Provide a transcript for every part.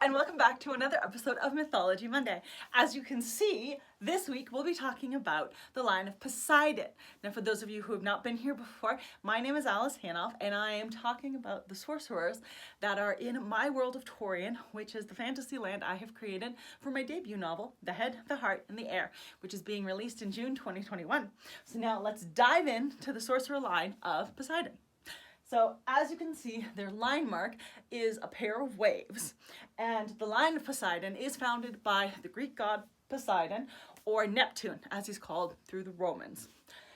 and welcome back to another episode of Mythology Monday. As you can see, this week we'll be talking about the Line of Poseidon. Now, for those of you who have not been here before, my name is Alice Hanov, and I am talking about the sorcerers that are in my world of Torian, which is the fantasy land I have created for my debut novel, The Head, the Heart, and the Heir, which is being released in June 2021. So now let's dive into the sorcerer line of Poseidon. So as you can see, their line mark is a pair of waves, and the line of Poseidon is founded by the Greek god Poseidon, or Neptune, as he's called through the Romans.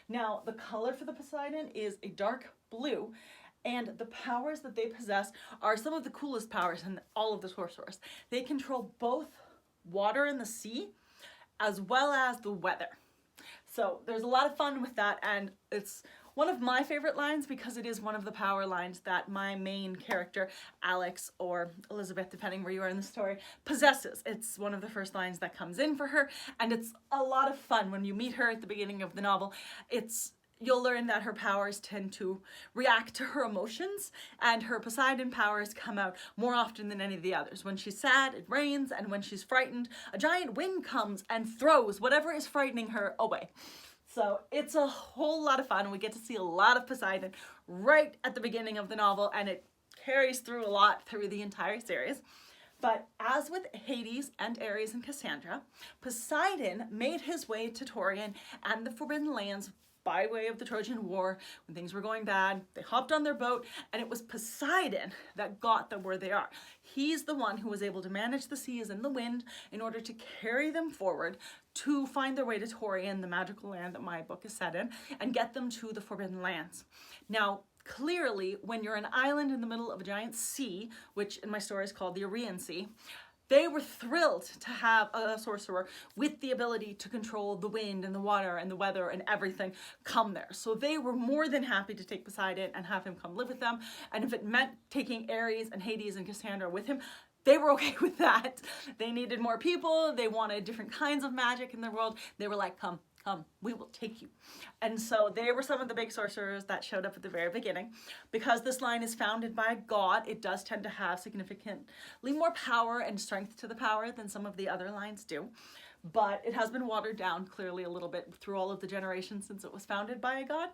Now, the color for the Poseidon is a dark blue, and the powers that they possess are some of the coolest powers in all of the sorcerers. They control both water and the sea, as well as the weather. So there's a lot of fun with that, and it's one of my favorite lines because it is one of the power lines that my main character, Alex or Elizabeth, depending where you are in the story, possesses. It's one of the first lines that comes in for her, and it's a lot of fun when you meet her at the beginning of the novel. You'll learn that her powers tend to react to her emotions, and her Poseidon powers come out more often than any of the others. When she's sad, it rains, and when she's frightened, a giant wind comes and throws whatever is frightening her away. So it's a whole lot of fun. We get to see a lot of Poseidon right at the beginning of the novel, and it carries through a lot through the entire series. But as with Hades and Ares and Cassandra, Poseidon made his way to Torian and the Forbidden Lands by way of the Trojan War. When things were going bad, they hopped on their boat, and it was Poseidon that got them where they are. He's the one who was able to manage the seas and the wind in order to carry them forward to find their way to Torian, the magical land that my book is set in, and get them to the Forbidden Lands. Now, clearly, when you're an island in the middle of a giant sea, which in my story is called the Aegean Sea, they were thrilled to have a sorcerer with the ability to control the wind and the water and the weather and everything come there. So they were more than happy to take Poseidon and have him come live with them. And if it meant taking Ares and Hades and Cassandra with him, they were okay with that. They needed more people. They wanted different kinds of magic in their world. They were like, come, we will take you. And so they were some of the big sorcerers that showed up at the very beginning. Because this line is founded by a god, it does tend to have significantly more power and strength to the power than some of the other lines do. But it has been watered down clearly a little bit through all of the generations since it was founded by a god.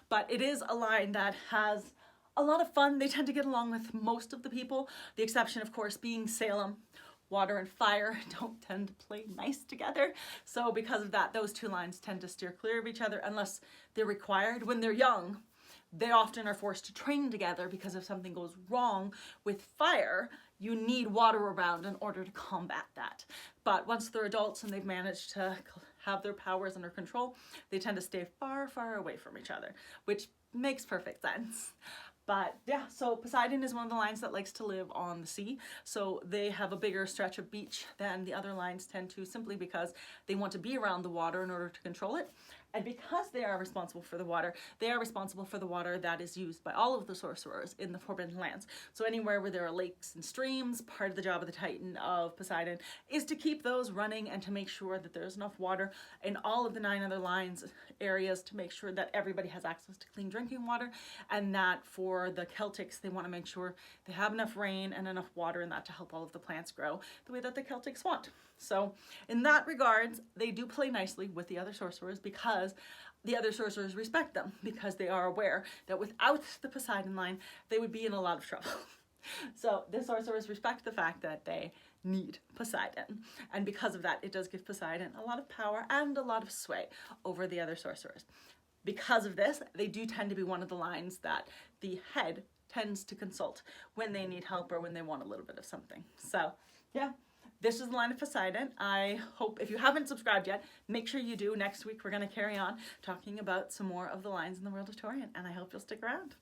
But it is a line that has a lot of fun. They tend to get along with most of the people, the exception, of course, being Salem. Water and fire don't tend to play nice together. So because of that, those two lines tend to steer clear of each other unless they're required. When they're young, they often are forced to train together because if something goes wrong with fire, you need water around in order to combat that. But once they're adults and they've managed to have their powers under control, they tend to stay far, far away from each other, which makes perfect sense. But yeah, so Poseidon is one of the lines that likes to live on the sea. So they have a bigger stretch of beach than the other lines tend to, simply because they want to be around the water in order to control it. And because they are responsible for the water, they are responsible for the water that is used by all of the sorcerers in the Forbidden Lands. So anywhere where there are lakes and streams, part of the job of the Titan of Poseidon is to keep those running and to make sure that there's enough water in all of the 9 other lines areas to make sure that everybody has access to clean drinking water, and that for the Celtics, they want to make sure they have enough rain and enough water in that to help all of the plants grow the way that the Celtics want. So in that regards, they do play nicely with the other sorcerers because the other sorcerers respect them, because they are aware that without the Poseidon line, they would be in a lot of trouble. So the sorcerers respect the fact that they need Poseidon. And because of that, it does give Poseidon a lot of power and a lot of sway over the other sorcerers. Because of this, they do tend to be one of the lines that the head tends to consult when they need help or when they want a little bit of something. So yeah. This is the Line of Poseidon. I hope, if you haven't subscribed yet, make sure you do. Next week, we're going to carry on talking about some more of the lines in the world of Torian, and I hope you'll stick around.